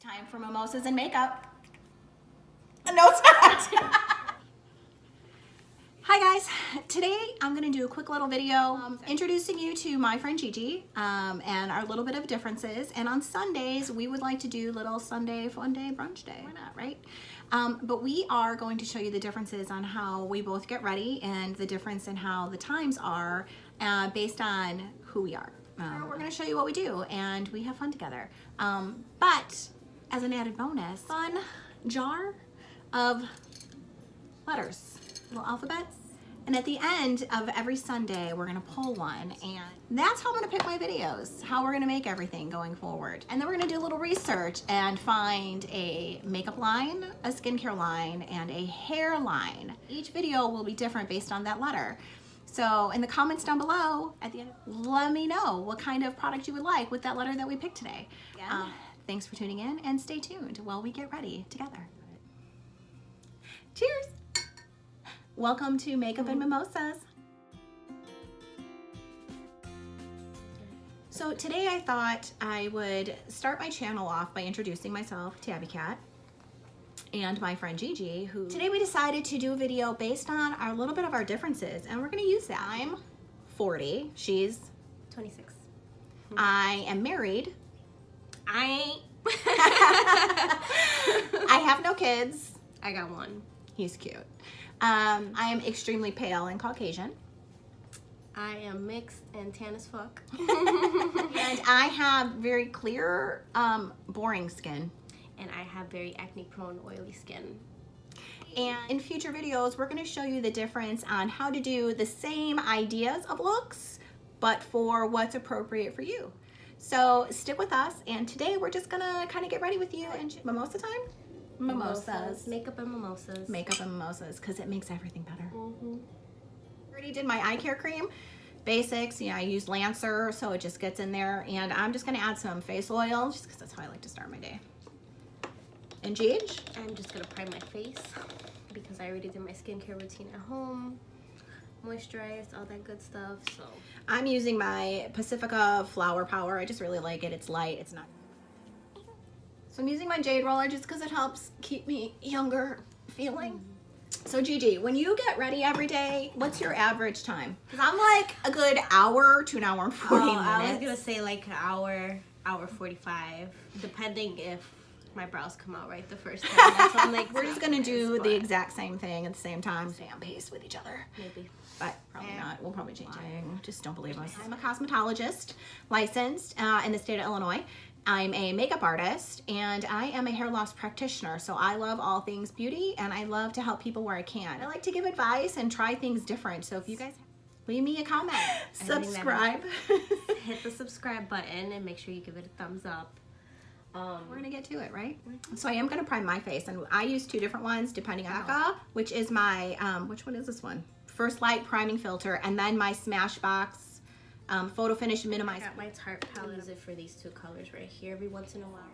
Time for mimosas and makeup. No, it's not. Hi guys, today I'm gonna do a quick little video introducing you to my friend Gigi and our little bit of differences. And on Sundays, we would like to do little Sunday fun day, brunch day. Why not, right? But we are going to show you the differences on how we both get ready and the difference in how the times are based on who we are. We're gonna show you what we do and we have fun together. But as an added bonus, fun jar of letters, little alphabets. And at the end of every Sunday, we're gonna pull one, and that's how I'm gonna pick my videos, how we're gonna make everything going forward. And then we're gonna do a little research and find a makeup line, a skincare line, and a hair line. Each video will be different based on that letter. So in the comments down below, at the end, let me know what kind of product you would like with that letter that we picked today. Thanks for tuning in, and stay tuned while we get ready together. Cheers! Welcome to Makeup and Mimosas. So today I thought I would start my channel off by introducing myself, Tabby Cat, and my friend Gigi, who today we decided to do a video based on our little bit of our differences, and we're gonna use that. I'm 40, she's 26. I am married. I ain't. I have no kids. I got one. He's cute. I am extremely pale and Caucasian. I am mixed and tan as fuck. And I have very clear, boring skin. And I have very acne prone, oily skin. And in future videos, we're going to show you the difference on how to do the same ideas of looks, but for what's appropriate for you. So stick with us, and today we're just going to kind of get ready with you. And mimosa time? Mimosas. Makeup and mimosas. Makeup and mimosas, because it makes everything better. Already did my eye care cream. Basics, I use Lancer, so it just gets in there. And I'm just going to add some face oil, just because that's how I like to start my day. And Gigi? I'm just going to prime my face, because I already did my skincare routine at home. Moisturized, all that good stuff. So I'm using my Pacifica Flower Power. I just really like it. It's light. It's not. So I'm using my jade roller just because it helps keep me younger feeling. So Gigi, when you get ready every day, what's your average time? Because I'm like a good hour to an hour and 40 minutes. I was going to say like an hour 45, depending if my brows come out right the first time. That's when, like, we're just gonna do the exact same thing at the same time. Stay on pace with each other. Maybe. But probably not. We'll probably change it. Just don't believe us. I'm a cosmetologist, licensed in the state of Illinois. I'm a makeup artist, and I am a hair loss practitioner. So I love all things beauty, and I love to help people where I can. I like to give advice and try things different. So if you guys leave me a comment, subscribe. Hit the subscribe button and make sure you give it a thumbs up. We're gonna get to it, right? So I am gonna prime my face, and I use two different ones depending on which is my which one is this one? First Light priming filter, and then my Smashbox Photo Finish Minimize. I got my Tarte palette. I use it for these two colors right here every once in a while.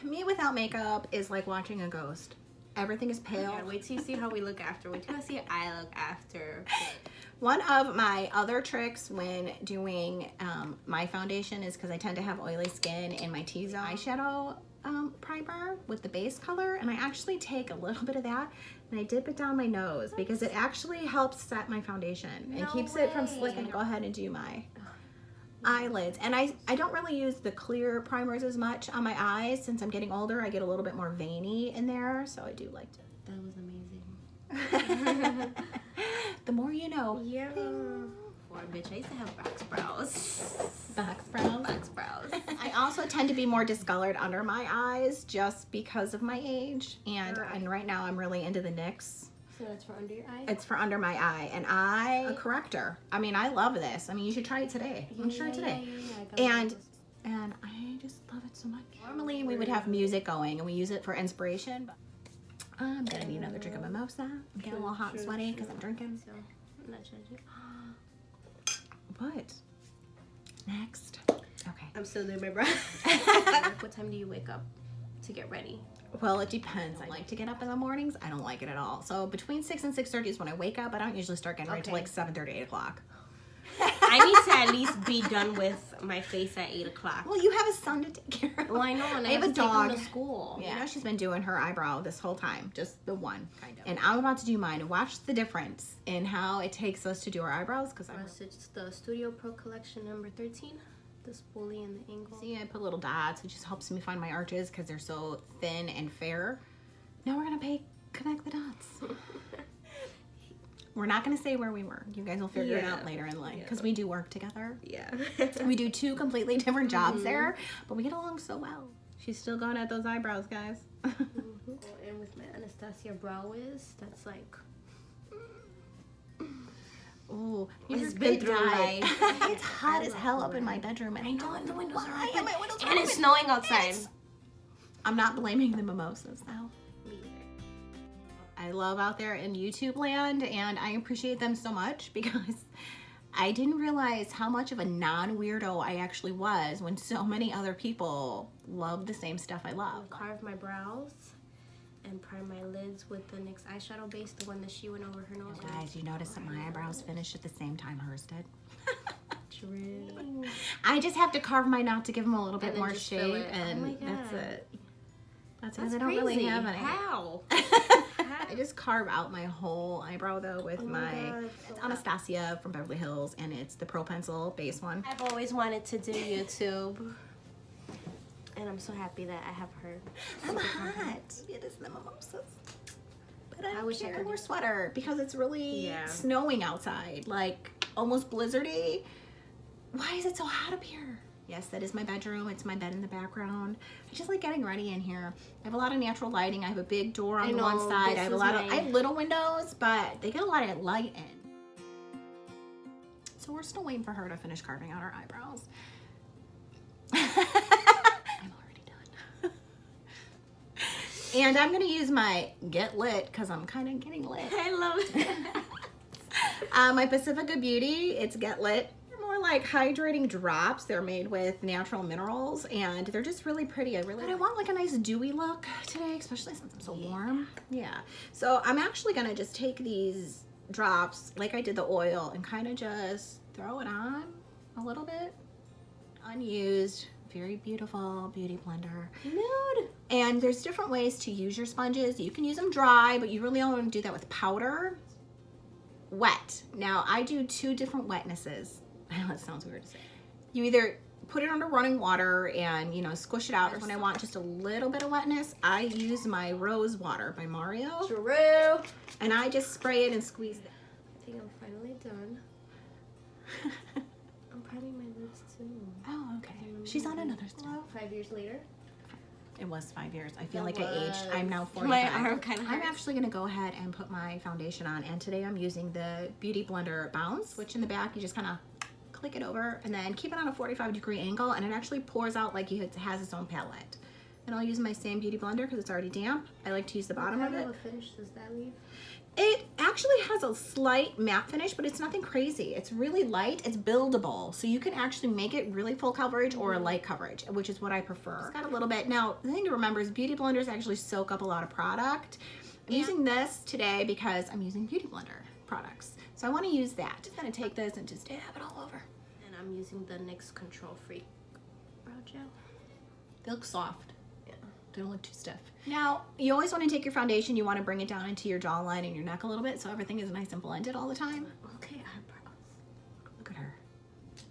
Me without makeup is like watching a ghost. Everything is pale. Yeah, wait till you see how we look after. Wait till you see I look after. One of my other tricks when doing my foundation is because I tend to have oily skin in my T-zone eyeshadow primer with the base color, and I actually take a little bit of that and I dip it down my nose because it actually helps set my foundation and keeps it from slicking. Go ahead and do my eyelids. And I don't really use the clear primers as much on my eyes. Since I'm getting older, I get a little bit more veiny in there, so I do like to. That was amazing. The more you know. Yeah. Poor bitch, I used to have box brows. Box brows? Box brows. I also tend to be more discolored under my eyes just because of my age. And right now I'm really into the NYX. So it's for under your eye? It's for under my eye. And a corrector. I mean, I love this. I mean, you should try it today. I'm gonna try it today. And I just love it so much. Normally we would have music going and we use it for inspiration. But I'm gonna need another drink of mimosa. I'm getting a little hot and sweaty because I'm drinking. So, I'm not judging. What? Next. Okay. I'm still doing my brow. What time do you wake up to get ready? Well, it depends. I like to get up in the mornings. I don't like it at all. So between 6 and 6:30 is when I wake up. I don't usually start getting ready till like 7:30, 8 o'clock. I need to at least be done with my face at 8 o'clock. Well, you have a son to take care of. Well, I know, and I have a to take dog him to school. Yeah, you know, she's been doing her eyebrow this whole time, just the one, kind of. And I'm about to do mine. Watch the difference in how it takes us to do our eyebrows, because It's the Studio Pro Collection number 13. The spoolie and the angle. See, I put little dots. It just helps me find my arches because they're so thin and fair. Now we're gonna connect the dots. We're not gonna say where we were. You guys will figure it out later in life because we do work together. Yeah. We do 2 completely different jobs there, but we get along so well. She's still going at those eyebrows, guys. And with my Anastasia brow wiz, that's like... Oh, it's been through life. It's hot as hell up in my bedroom, and I know the windows are open. And it's snowing outside. I'm not blaming the mimosas though. Me either. I love out there in YouTube land, and I appreciate them so much because I didn't realize how much of a non-weirdo I actually was when so many other people love the same stuff I love. Carve my brows and prime my lids with the NYX eyeshadow base, the one that she went over her nose with. Guys, you notice that my eyebrows finished at the same time hers did? True. I just have to carve mine out to give them a little bit then more just fill shape, it. and Oh my that's God. it. That's That's because I don't really crazy. have any. How? I just carve out my whole eyebrow though with my God. it's Anastasia from Beverly Hills, and it's the Pro Pencil base one. I've always wanted to do YouTube. And I'm so happy that I have her. I'm hot. It is the mimosas. But I wish I wish I could wear a do- sweater because it's really Yeah. snowing outside, like almost blizzardy. Why is it so hot up here? Yes, that is my bedroom. It's my bed in the background. I just like getting ready in here. I have a lot of natural lighting. I have a big door on I the one know, side. this I have is I have little windows, but they get a lot of light in. So we're still waiting for her to finish carving out her eyebrows. I'm already done. And I'm gonna use my Get Lit because I'm kind of getting lit. I love it. My Pacifica Beauty, it's Get Lit. They're more like hydrating drops. They're made with natural minerals, and they're just really pretty. I want like a nice dewy look today, especially since I'm so warm. Yeah. So I'm actually gonna just take these drops like I did the oil and kind of just throw it on a little bit. Unused, very beautiful beauty blender. Nude. And there's different ways to use your sponges. You can use them dry, but you really don't want to do that with powder. Wet. Now, I do 2 different wetnesses. I know it sounds weird to say. You either put it under running water and, you know, squish it out. When I want just a little bit of wetness, I use my Rose Water by Mario. True. And I just spray it and squeeze it. I think I'm finally done. I'm priming my lids too. Oh, okay. She's on another step. 5 years later. It was 5 years. I feel It like I aged. I'm now was. 45. My arm kinda I'm hurts. actually going to go ahead and put my foundation on. And today I'm using the Beauty Blender Bounce, which in the back you just kind of click it over and then keep it on a 45-degree angle, and it actually pours out like it has its own palette. And I'll use my same Beauty Blender because it's already damp. I like to use the bottom of it. What finish does that leave? It actually has a slight matte finish, but it's nothing crazy. It's really light. It's buildable, so you can actually make it really full coverage or a light coverage, which is what I prefer. It's got a little bit. Now, the thing to remember is beauty blenders actually soak up a lot of product. I'm using this today because I'm using Beauty Blender products, so I want to use that. Just gonna take this and just dab it all over. And I'm using the NYX Control Freak brow gel. They look soft. Yeah. They don't look too stiff. Now, you always want to take your foundation, you want to bring it down into your jawline and your neck a little bit so everything is nice and blended all the time. Okay, eyebrows. Look at her.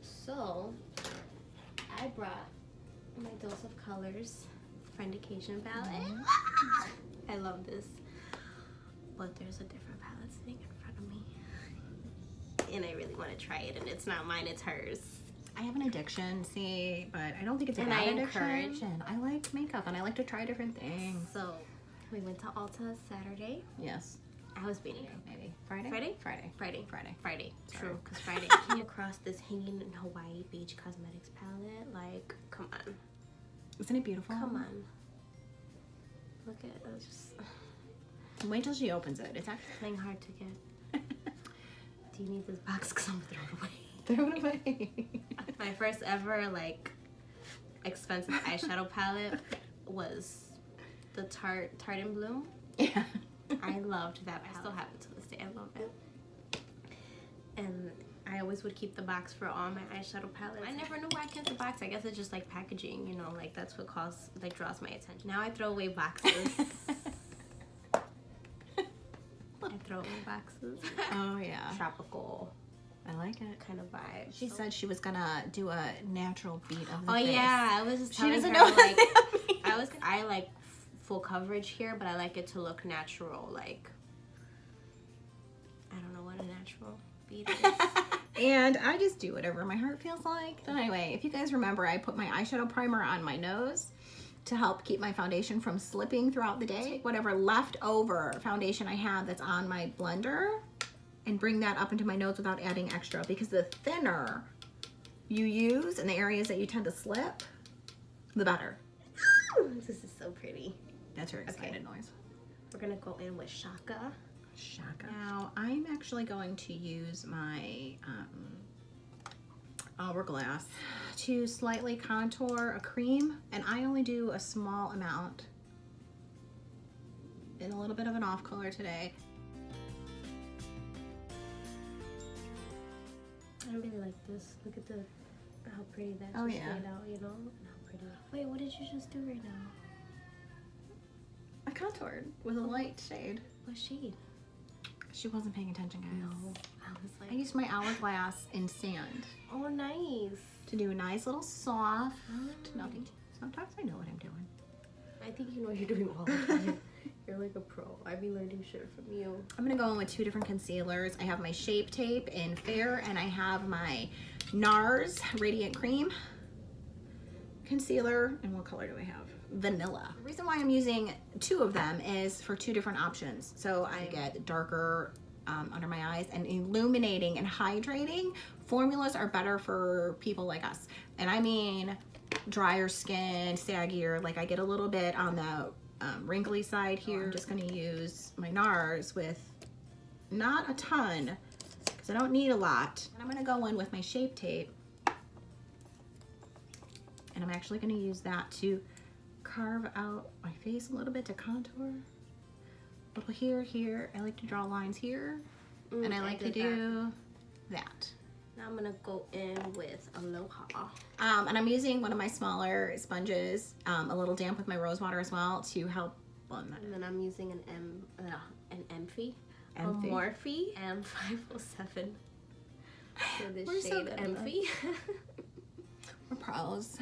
So, I brought my Dose of Colors Friendication palette. I love this. But there's a different palette sitting in front of me. And I really want to try it, and it's not mine, it's hers. I have an addiction, see, but I don't think it's a And bad I addiction. encourage. And I like makeup and I like to try different things. So, we went to Ulta Saturday. Yes. I was beating her. Maybe. Friday? Friday? Friday. Friday. Friday. Friday. Sorry. True, because Friday I came across this Hanging in Hawaii Beach Cosmetics palette. Like, come on. Isn't it beautiful? Come on. Look at it. It's just Wait till she opens it. It's actually playing hard to get. Do you need this box? Because I'm going to throw it away. throw it away. My first ever, like, expensive eyeshadow palette was the Tarte and Bloom. Yeah. I loved that palette. I still have it to this day. I love it. And I always would keep the box for all my eyeshadow palettes. I never knew why I kept the box. I guess it's just like packaging, you know, like that's what draws my attention. Now I throw away boxes. I throw away boxes. Oh yeah. Tropical I like it. kind of vibe. She said she was gonna do a natural beat of the Oh face. yeah, I was just She telling doesn't her know what like that means. I like full coverage here, but I like it to look natural. Like I don't know what a natural beat is. And I just do whatever my heart feels like. So anyway, if you guys remember, I put my eyeshadow primer on my nose to help keep my foundation from slipping throughout the day. Whatever leftover foundation I have that's on my blender and bring that up into my nose without adding extra, because the thinner you use in the areas that you tend to slip, the better. This is so pretty. That's her excited noise. We're gonna go in with Shaka. Shaka. Now I'm actually going to use my hourglass to slightly contour a cream, and I only do a small amount in a little bit of an off color today. I really like this. Look at how pretty that Oh, just yeah. laid out, you know? And how pretty. Wait, what did you just do right now? I contoured with a light shade. What shade? She wasn't paying attention, guys. No. I was I like, used my hourglass in sand oh, nice. to do a nice little soft Oh. nothing. Sometimes I know what I'm doing. I think you know what you're doing all the time. You're like a pro. I be learning shit from you. I'm gonna go in with two different concealers. I have my Shape Tape in Fair, and I have my NARS Radiant Cream concealer. And what color do I have? Vanilla. The reason why I'm using two of them is for two different options. So I get darker under my eyes, and illuminating and hydrating formulas are better for people like us. And I mean drier skin, saggier, like I get a little bit on the wrinkly side here. I'm just gonna use my NARS with not a ton, because I don't need a lot. And I'm gonna go in with my Shape Tape, and I'm actually gonna use that to carve out my face a little bit, to contour. A little here. I like to draw lines here, and I like to do that. Now I'm gonna go in with Aloha. And I'm using one of my smaller sponges, a little damp with my rose water as well, to help blend that. And then I'm using an Emphy. A Emphy. Morphe M507. So this We're so shade good at Emphy. We're pros.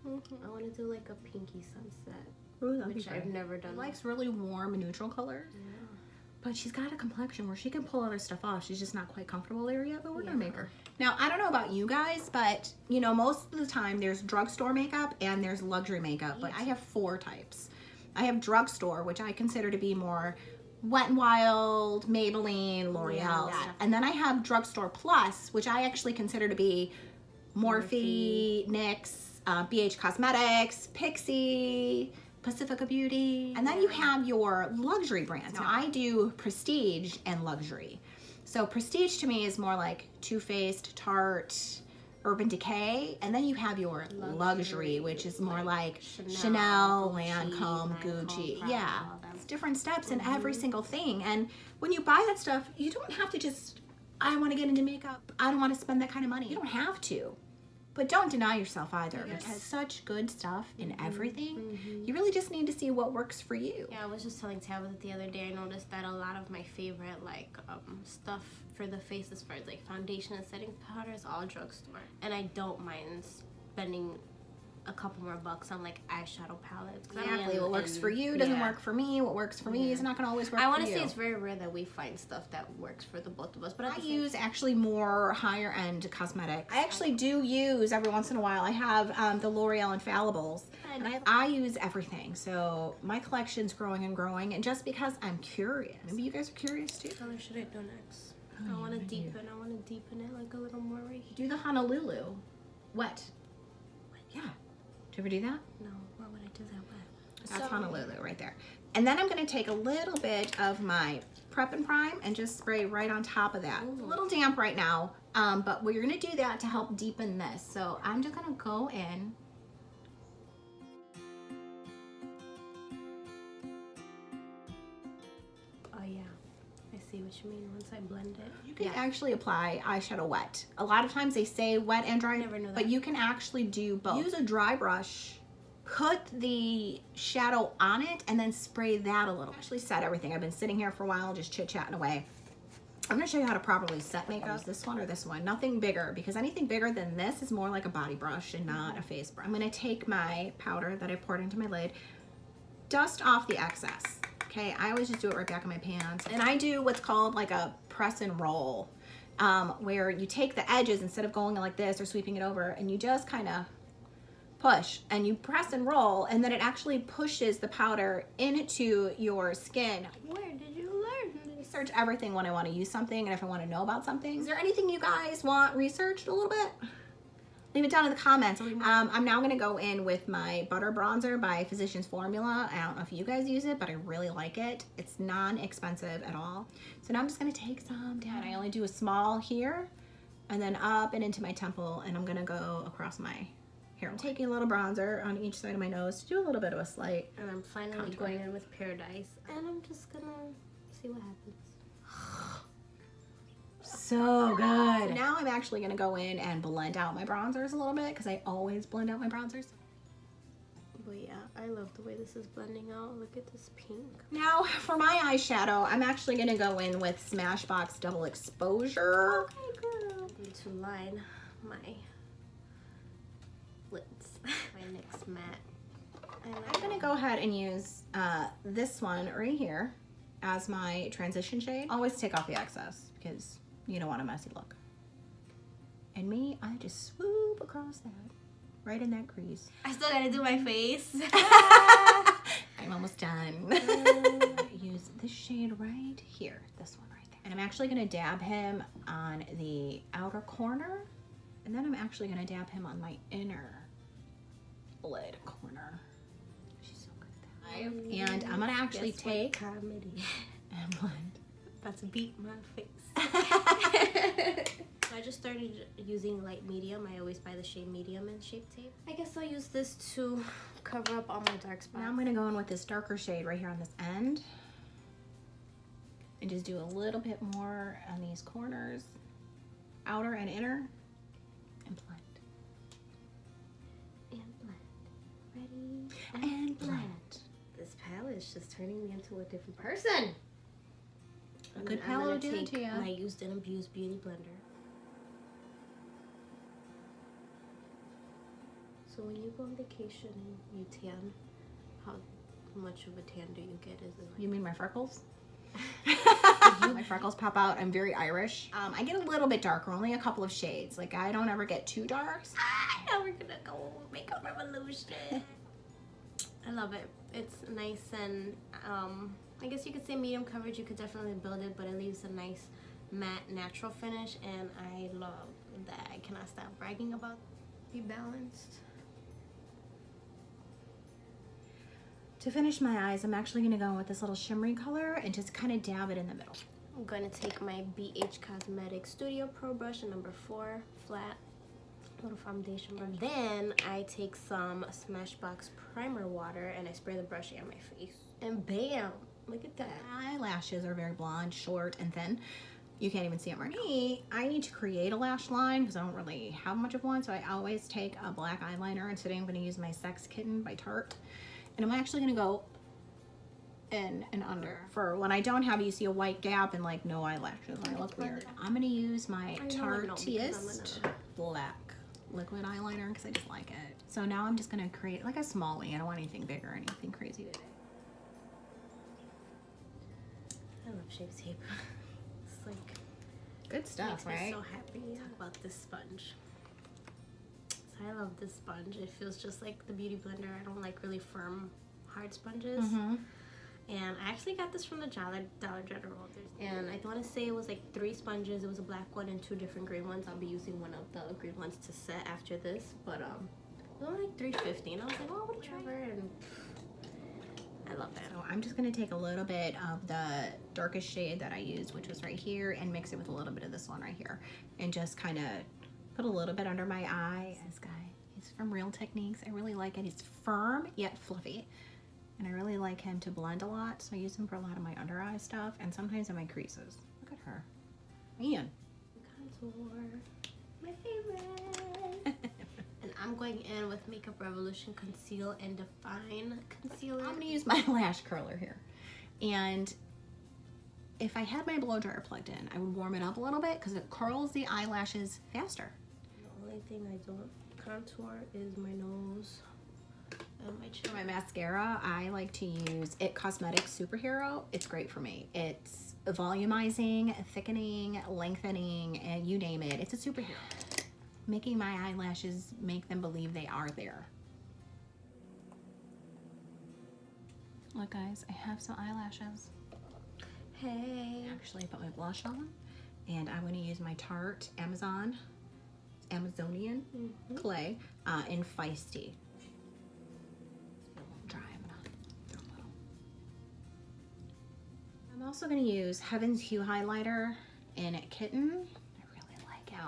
I want to do like a pinky sunset, Ooh, that'd be which I've great. never done. She likes really warm neutral colors, but she's got a complexion where she can pull other stuff off. She's just not quite comfortable there yet, but we're gonna make her. Now, I don't know about you guys, but you know, most of the time there's drugstore makeup and there's luxury makeup, but I have four types. I have drugstore, which I consider to be more Wet n Wild, Maybelline, L'Oreal, and then I have drugstore plus, which I actually consider to be Morphe, NYX, BH Cosmetics, Pixie, Pacifica Beauty, and then you have your luxury brands. Now I do prestige and luxury. So prestige to me is more like Too Faced, Tarte, Urban Decay, and then you have your luxury, which is more like Chanel, Lancome, Gucci. Yeah, it's different steps in every single thing. And when you buy that stuff, you don't have to just, I want to get into makeup, I don't want to spend that kind of money. You don't have to. But don't deny yourself either, because such good stuff in everything. You really just need to see what works for you. Yeah, I was just telling Tabitha the other day, I noticed that a lot of my favorite like stuff for the face as far as like foundation and setting powder is all drugstore. And I don't mind spending a couple more bucks on like eyeshadow palettes. Exactly, what works for you doesn't work for me. What works for me is not going to always work for you. I want to say it's very rare that we find stuff that works for the both of us. But I use actually more higher end cosmetics. I actually do use every once in a while. I have the L'Oreal Infallibles, and I use everything. So my collection's growing and growing, and just because I'm curious. Maybe you guys are curious too. What color should I do next? I want to deepen it like a little more right here. Do the Honolulu. Wet. Yeah. Do you ever do that? No, why would I do that wet? That's Honolulu right there. And then I'm going to take a little bit of my Prep and Prime and just spray right on top of that. It's a little damp right now, but we're going to do that to help deepen this. So I'm just going to go in. Oh yeah, I see what you mean once I blend it. You can actually apply eyeshadow wet. A lot of times they say wet and dry, Never know that. but you can actually do both. Use a dry brush, put the shadow on it, and then spray that a little. Actually set everything. I've been sitting here for a while just chit-chatting away. I'm gonna show you how to properly set makeup. Use this one or this one, nothing bigger, because anything bigger than this is more like a body brush and not a face brush. I'm gonna take my powder that I poured into my lid, dust off the excess. Okay, I always just do it right back in my pans. And I do what's called like a press and roll, where you take the edges instead of going like this or sweeping it over, and you just kind of push and you press and roll, and then it actually pushes the powder into your skin. Where did you learn this? Research everything when I want to use something and if I want to know about something. Is there anything you guys want researched a little bit? Leave it down in the comments. I'm now going to go in with my Butter Bronzer by Physicians Formula. I don't know if you guys use it, but I really like it. It's non-expensive at all. So now I'm just going to take some down. I only do a small here and then up and into my temple, and I'm going to go across my hair. I'm taking a little bronzer on each side of my nose to do a little bit of a slight. And I'm finally going in with Paradise. And I'm just going to see what happens. So good. So now I'm actually going to go in and blend out my bronzers a little bit, because I always blend out my bronzers. But yeah, I love the way this is blending out. Look at this pink. Now for my eyeshadow, I'm actually going to go in with Smashbox Double Exposure. Okay, girl. I need to line my lids. My NYX matte. I'm going to go ahead and use this one right here as my transition shade. Always take off the excess because you don't want a messy look. And me, I just swoop across that, right in that crease. I still gotta do my face. I'm almost done. Use this shade right here, this one right there. And I'm actually gonna dab him on the outer corner, and then I'm actually gonna dab him on my inner lid corner. She's so good at that. And I'm gonna actually take comedy and blend. About to beat my face. I just started using light medium. I always buy the shade medium in Shape Tape. I guess I'll use this to cover up all my dark spots. Now I'm gonna go in with this darker shade right here on this end. And just do a little bit more on these corners, outer and inner, and blend. And blend. Ready? And blend. This palette is just turning me into a different person. A good palette will do it to you. My used and abused beauty blender. So when you go on vacation and you tan, how much of a tan do you get? Is it like... You mean my freckles? My freckles pop out. I'm very Irish. I get a little bit darker, only a couple of shades. Like, I don't ever get too dark. Now we're gonna go makeup revolution. I love it. It's nice and I guess you could say medium coverage. You could definitely build it, but it leaves a nice matte natural finish, and I love that. I cannot stop bragging about Be Balanced. To finish my eyes, I'm actually going to go in with this little shimmery color and just kind of dab it in the middle. I'm going to take my BH Cosmetics Studio Pro brush, number 4, flat, little foundation brush. And then I take some Smashbox primer water and I spray the brush on my face. And bam! Look at that. My eyelashes are very blonde, short, and thin. You can't even see them right now. I need to create a lash line because I don't really have much of one, so I always take a black eyeliner, and today I'm going to use my Sex Kitten by Tarte. And I'm actually going to go in and under. For when I don't have, you see a white gap and like no eyelashes. I look weird. I'm going to use my Tarteist black liquid eyeliner because I just like it. So now I'm just going to create like a smallie. I don't want anything big or anything crazy today. I love Shape Tape. It's like good stuff, right? Makes me so happy. Talk about this sponge. So I love this sponge. It feels just like the Beauty Blender. I don't like really firm, hard sponges. And I actually got this from the Dollar General. And I want to say it was like 3 sponges. It was a black one and 2 different green ones. I'll be using one of the green ones to set after this. But it was only like $3.50, and I was like, oh, whatever. And I love that. So I'm just going to take a little bit of the darkest shade that I used, which was right here, and mix it with a little bit of this one right here. And just kind of put a little bit under my eye. This guy, he's from Real Techniques. I really like it. He's firm yet fluffy. And I really like him to blend a lot, so I use him for a lot of my under eye stuff and sometimes in my creases. Look at her. Man. Contour. My favorite. And I'm going in with Makeup Revolution Conceal and Define Concealer. I'm going to use my lash curler here. And if I had my blow dryer plugged in, I would warm it up a little bit because it curls the eyelashes faster. The only thing I don't contour is my nose and my chin. For my mascara, I like to use It Cosmetics Superhero. It's great for me. It's volumizing, thickening, lengthening, and you name it. It's a superhero. Making my eyelashes make them believe they are there. Look guys, I have some eyelashes. Hey. Actually, I put my blush on and I'm going to use my Tarte Amazonian clay in Feisty. It's a little dry. I'm going to throw a little. I'm also going to use Heaven's Hue highlighter in Kitten.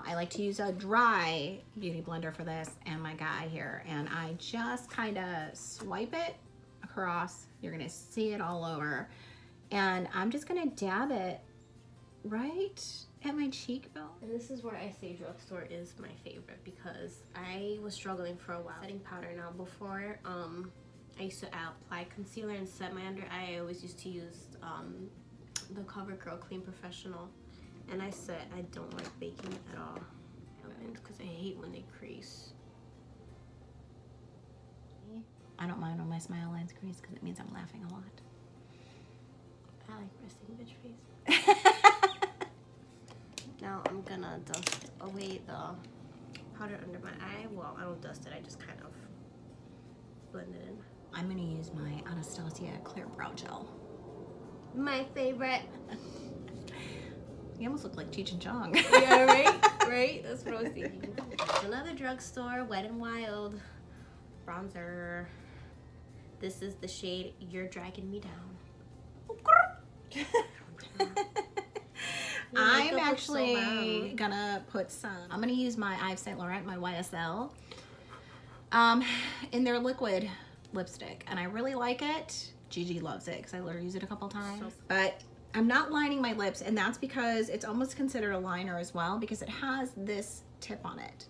I like to use a dry beauty blender for this and my guy here, and I just kind of swipe it across. You're gonna see it all over, and I'm just gonna dab it right at my cheekbone. And this is where I say drugstore is my favorite because I was struggling for a while setting powder. Now before I used to apply concealer and set my under eye, I always used to use the CoverGirl Clean Professional. And I said I don't like baking at all because I hate when they crease. I don't mind when my smile lines crease because it means I'm laughing a lot. I like resting bitch face. Now I'm gonna dust away the powder under my eye. Well, I don't dust it, I just kind of blend it in. I'm gonna use my Anastasia Clear Brow Gel. My favorite. You almost look like Cheech and Chong. Yeah, right? Right? That's what I was thinking. Another drugstore, Wet n Wild bronzer. This is the shade You're Dragging Me Down. I'm actually gonna put some, I'm gonna use my Yves Saint Laurent, my YSL, in their liquid lipstick. And I really like it. Gigi loves it because I let her use it a couple times. But I'm not lining my lips, and that's because it's almost considered a liner as well because it has this tip on it.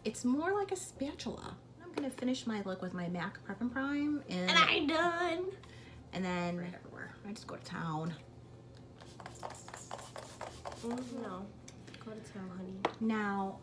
It's more like a spatula. I'm gonna finish my look with my MAC Prep and Prime, and I'm done. And then right everywhere. I just go to town. No, go to town, honey. Now,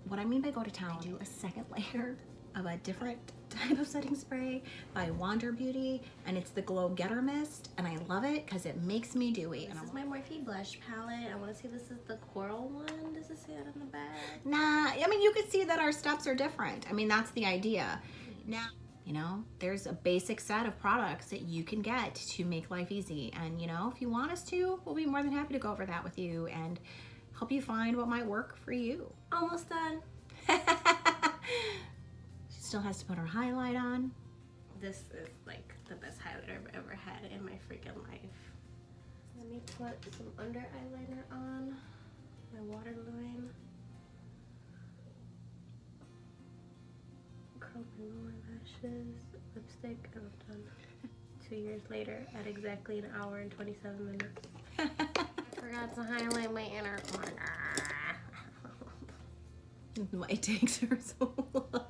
what I mean by go to town, I do a second layer of a different type of setting spray by Wander Beauty, and it's the Glow Getter Mist, and I love it because it makes me dewy. This is my Morphe blush palette. I want to say this is the coral one. Does it say it on the back? Nah, I mean, you could see that our steps are different. I mean, that's the idea. Now, you know, there's a basic set of products that you can get to make life easy, and you know, if you want us to, we'll be more than happy to go over that with you and help you find what might work for you. Almost done. Still has to put her highlight on. This is like the best highlighter I've ever had in my freaking life. Let me put some under eyeliner on my waterline. Curl my lower lashes, lipstick, and I'm done. 2 years later at exactly 1 hour and 27 minutes. I forgot to highlight my inner corner. Why it takes her so long.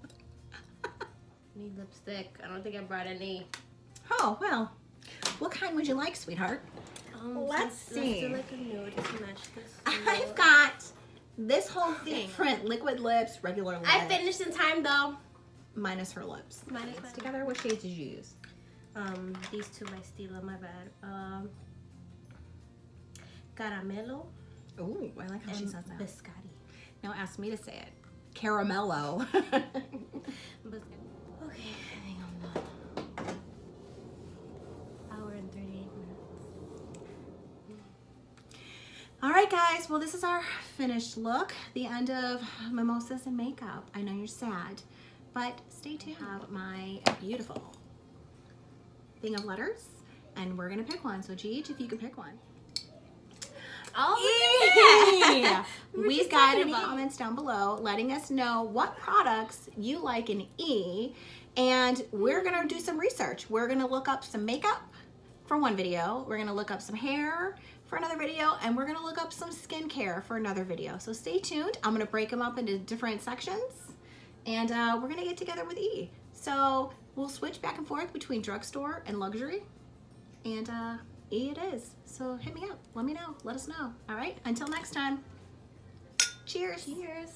Need lipstick. I don't think I brought any. Oh, well. What kind would you like, sweetheart? Let's see. Let's do like a nude to match this. I've got this whole thing. Different liquid lips, regular lips. I finished in time though. Minus her lips. Minus my together, what shades did you use? These two by Stila, my bad. Caramelo. Ooh, I like how she and says that. Biscotti. Now ask me to say it. Caramello. Okay, I think I'm done. Hour and 38 minutes. All right, guys. Well, this is our finished look. The end of Mimosas and makeup. I know you're sad, but stay tuned. I have my beautiful thing of letters, and we're gonna pick one. So, Gigi, if you could pick one. Oh, yeah. We've got any comments down below letting us know what products you like in E And we're gonna do some research. We're gonna look up some makeup for one video. We're gonna look up some hair for another video, and we're gonna look up some skincare for another video. So stay tuned. I'm gonna break them up into different sections, and we're gonna get together with E. So we'll switch back and forth between drugstore and luxury, and E it is. So hit me up, let me know, let us know. All right, until next time, cheers. Cheers.